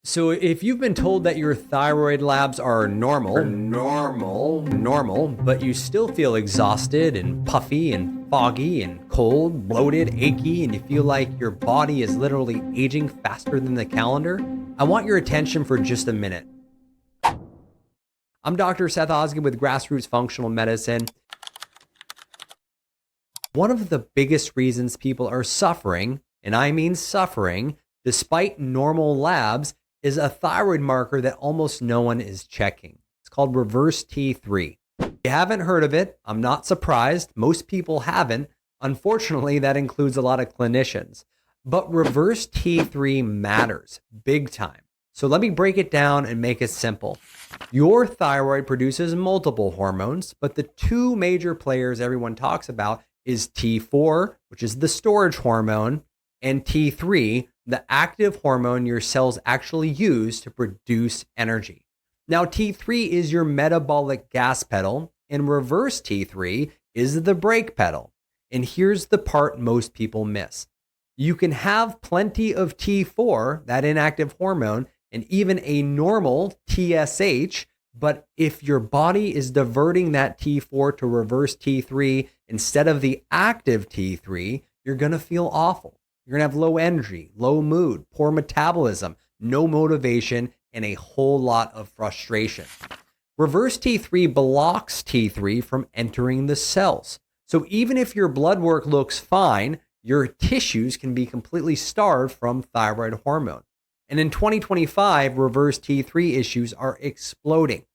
So if you've been told that your thyroid labs are normal, but you still feel exhausted and puffy and foggy and cold, bloated, achy, and you feel like your body is literally aging faster than the calendar, I want your attention for just a minute. I'm Dr. Seth Osgood with Grassroots Functional Medicine. One of the biggest reasons people are suffering, and I mean suffering, despite normal labs, is a thyroid marker that almost no one is checking. It's called reverse T3. If you haven't heard of it, I'm not surprised. Most people haven't. Unfortunately, that includes a lot of clinicians. But reverse T3 matters big time. So let me break it down and make it simple. Your thyroid produces multiple hormones, but the two major players everyone talks about is T4, which is the storage hormone, and T3, the active hormone your cells actually use to produce energy. Now, T3 is your metabolic gas pedal, and reverse T3 is the brake pedal. And here's the part most people miss. You can have plenty of T4, that inactive hormone, and even a normal TSH, but if your body is diverting that T4 to reverse T3 instead of the active T3, you're going to feel awful. You're going to have low energy, low mood, poor metabolism, no motivation, and a whole lot of frustration. Reverse T3 blocks T3 from entering the cells. So even if your blood work looks fine, your tissues can be completely starved from thyroid hormone. And in 2025, reverse T3 issues are exploding.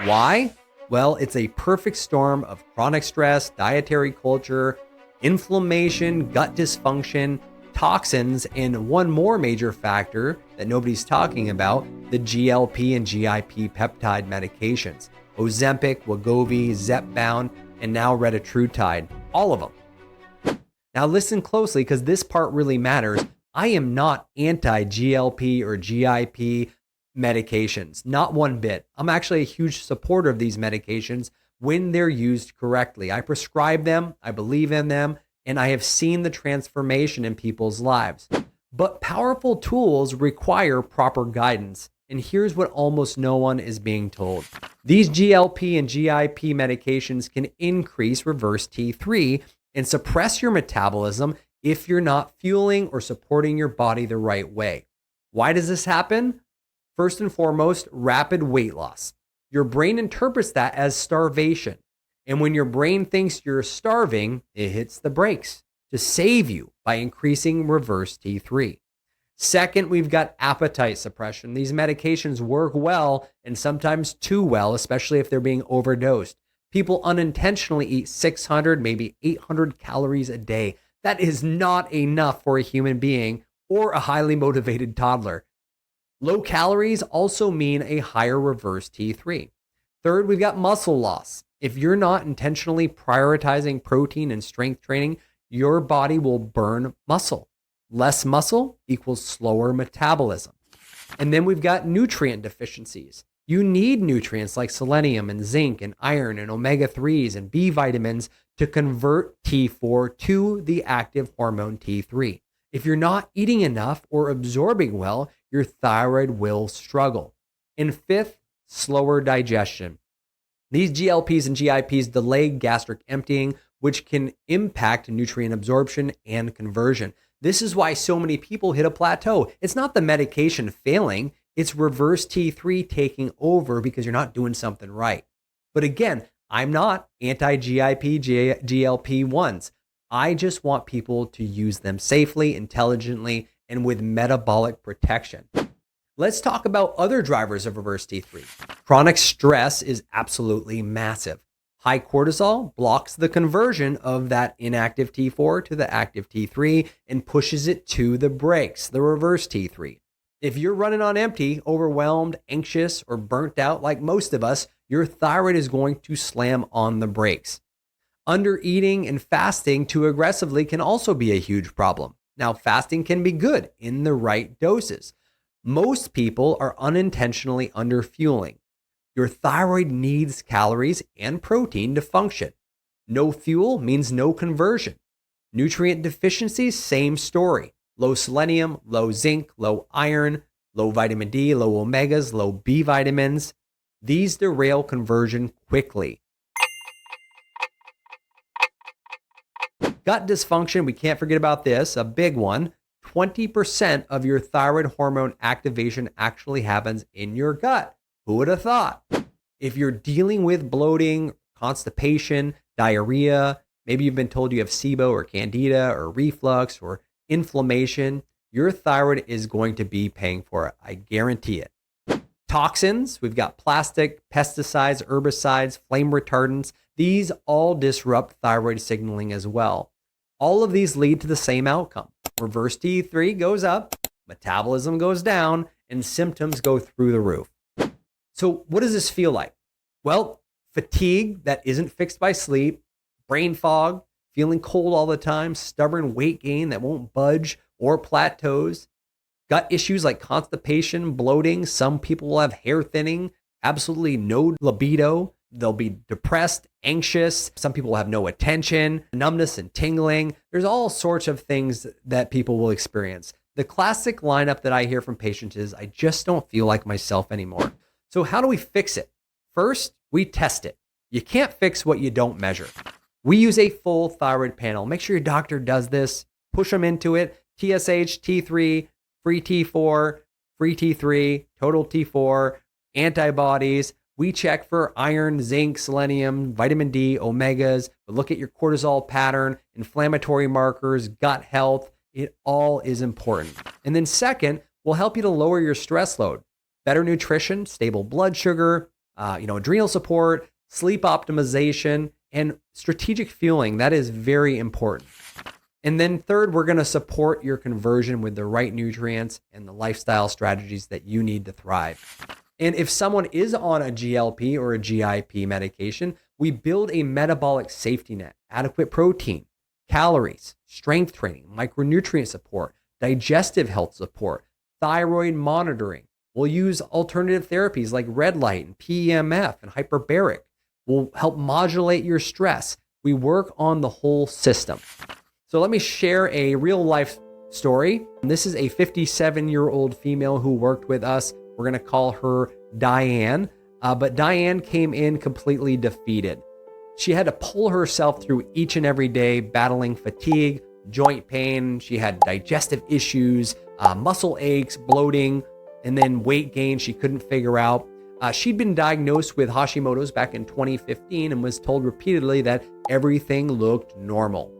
Why? Well, it's a perfect storm of chronic stress, dietary culture, inflammation, gut dysfunction, toxins, and one more major factor that nobody's talking about, the GLP and GIP peptide medications. Ozempic, Wegovy, Zepbound, and now Retatrutide. All of them. Now listen closely because this part really matters. I am not anti-GLP or GIP medications, not one bit. I'm actually a huge supporter of these medications when they're used correctly. I prescribe them, I believe in them, and I have seen the transformation in people's lives. But powerful tools require proper guidance. And here's what almost no one is being told. These GLP and GIP medications can increase reverse T3 and suppress your metabolism if you're not fueling or supporting your body the right way. Why does this happen? First and foremost, rapid weight loss. Your brain interprets that as starvation. And when your brain thinks you're starving, it hits the brakes to save you by increasing reverse T3. Second, we've got appetite suppression. These medications work well and sometimes too well, especially if they're being overdosed. People unintentionally eat 600, maybe 800 calories a day. That is not enough for a human being or a highly motivated toddler. Low calories also mean a higher reverse T3. Third, we've got muscle loss. If you're not intentionally prioritizing protein and strength training, your body will burn muscle. Less muscle equals slower metabolism. And then we've got nutrient deficiencies. You need nutrients like selenium and zinc and iron and omega-3s and B vitamins to convert T4 to the active hormone T3. If you're not eating enough or absorbing well, your thyroid will struggle. And fifth, slower digestion. These GLPs and GIPs delay gastric emptying, which can impact nutrient absorption and conversion. This is why so many people hit a plateau. It's not the medication failing, it's reverse T3 taking over because you're not doing something right. But again, I'm not anti-GIP, GLP-1s. I just want people to use them safely, intelligently, and with metabolic protection. Let's talk about other drivers of reverse T3. Chronic stress is absolutely massive. High cortisol blocks the conversion of that inactive T4 to the active T3 and pushes it to the brakes, the reverse T3. If you're running on empty, overwhelmed, anxious, or burnt out like most of us, your thyroid is going to slam on the brakes. Undereating and fasting too aggressively can also be a huge problem. Now, fasting can be good in the right doses. Most people are unintentionally underfueling. Your thyroid needs calories and protein to function. No fuel means no conversion. Nutrient deficiencies, same story. Low selenium, low zinc, low iron, low vitamin D, low omegas, low B vitamins. These derail conversion quickly. Gut dysfunction, we can't forget about this, a big one. 20% of your thyroid hormone activation actually happens in your gut. Who would have thought? If you're dealing with bloating, constipation, diarrhea, maybe you've been told you have SIBO or candida or reflux or inflammation, your thyroid is going to be paying for it. I guarantee it. Toxins, we've got plastic, pesticides, herbicides, flame retardants. These all disrupt thyroid signaling as well. All of these lead to the same outcome. Reverse T3 goes up, metabolism goes down, and symptoms go through the roof. So what does this feel like? Well, fatigue that isn't fixed by sleep, brain fog, feeling cold all the time, stubborn weight gain that won't budge or plateaus, gut issues like constipation, bloating. Some people will have hair thinning, absolutely no libido. They'll be depressed, anxious. Some people will have no attention, numbness and tingling. There's all sorts of things that people will experience. The classic lineup that I hear from patients is, I just don't feel like myself anymore. So how do we fix it? First, we test it. You can't fix what you don't measure. We use a full thyroid panel. Make sure your doctor does this. Push them into it. TSH, T3, free T4, free T3, total T4, antibodies. We check for iron, zinc, selenium, vitamin D, omegas. We look at your cortisol pattern, inflammatory markers, gut health. It all is important. And then second, we'll help you to lower your stress load. Better nutrition, stable blood sugar, adrenal support, sleep optimization, and strategic fueling. That is very important. And then third, we're going to support your conversion with the right nutrients and the lifestyle strategies that you need to thrive. And if someone is on a GLP or a GIP medication, we build a metabolic safety net, adequate protein, calories, strength training, micronutrient support, digestive health support, thyroid monitoring. We'll use alternative therapies like red light and PEMF and hyperbaric. We'll help modulate your stress. We work on the whole system. So let me share a real life story. This is a 57-year-old female who worked with us. We're going to call her Diane. But Diane came in completely defeated. She had to pull herself through each and every day, battling fatigue, joint pain. She had digestive issues, muscle aches, bloating, and then weight gain she couldn't figure out. She'd been diagnosed with Hashimoto's back in 2015 and was told repeatedly that everything looked normal.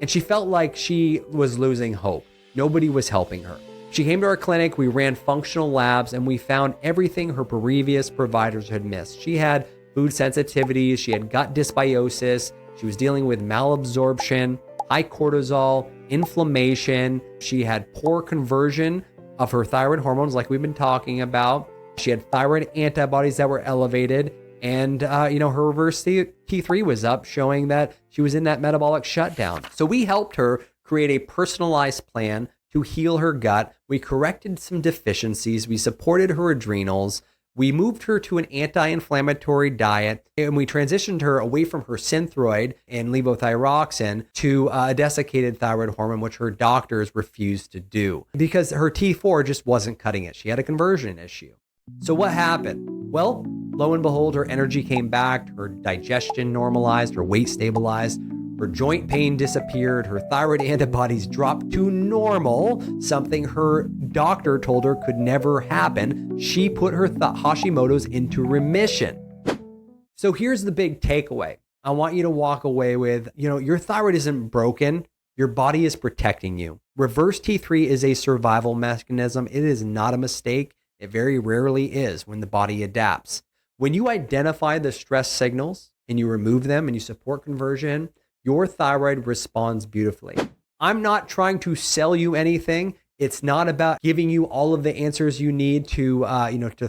And she felt like she was losing hope. Nobody was helping her. She came to our clinic, we ran functional labs, and we found everything her previous providers had missed. She had food sensitivities, she had gut dysbiosis, she was dealing with malabsorption, high cortisol, inflammation, she had poor conversion of her thyroid hormones like we've been talking about. She had thyroid antibodies that were elevated, and her reverse T3 was up, showing that she was in that metabolic shutdown. So we helped her create a personalized plan to heal her gut. We corrected some deficiencies. We supported her adrenals. We moved her to an anti-inflammatory diet, and we transitioned her away from her Synthroid and levothyroxine to a desiccated thyroid hormone, which her doctors refused to do because her T4 just wasn't cutting it. She had a conversion issue. So what happened? Well, lo and behold, her energy came back, her digestion normalized, her weight stabilized, her joint pain disappeared, her thyroid antibodies dropped to normal, something her doctor told her could never happen. She put her Hashimoto's into remission. So here's the big takeaway. I want you to walk away with, your thyroid isn't broken. Your body is protecting you. Reverse T3 is a survival mechanism. It is not a mistake. It very rarely is when the body adapts. When you identify the stress signals and you remove them and you support conversion, your thyroid responds beautifully. I'm not trying to sell you anything. It's not about giving you all of the answers you need to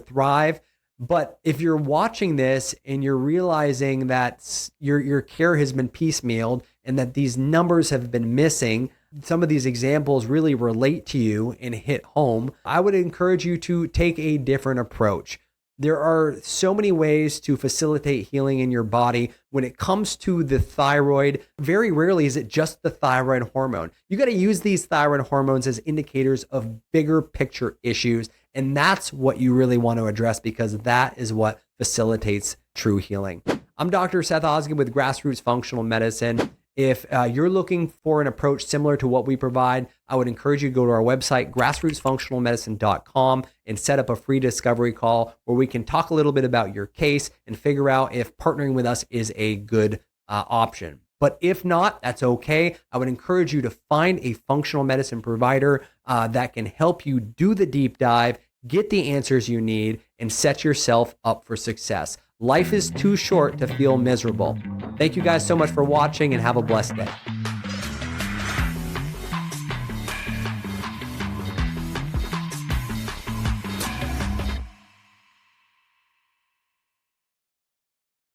thrive. But if you're watching this and you're realizing that your care has been piecemealed and that these numbers have been missing, some of these examples really relate to you and hit home, I would encourage you to take a different approach. There are so many ways to facilitate healing in your body. When it comes to the thyroid, very rarely is it just the thyroid hormone. You got to use these thyroid hormones as indicators of bigger picture issues And that's what you really want to address, because that is what facilitates true healing. I'm Dr. Seth Osgood with Grassroots Functional Medicine. If you're looking for an approach similar to what we provide, I would encourage you to go to our website, grassrootsfunctionalmedicine.com, and set up a free discovery call where we can talk a little bit about your case and figure out if partnering with us is a good option. But if not, that's okay. I would encourage you to find a functional medicine provider that can help you do the deep dive, get the answers you need, and set yourself up for success. Life is too short to feel miserable. Thank you guys so much for watching, and have a blessed day.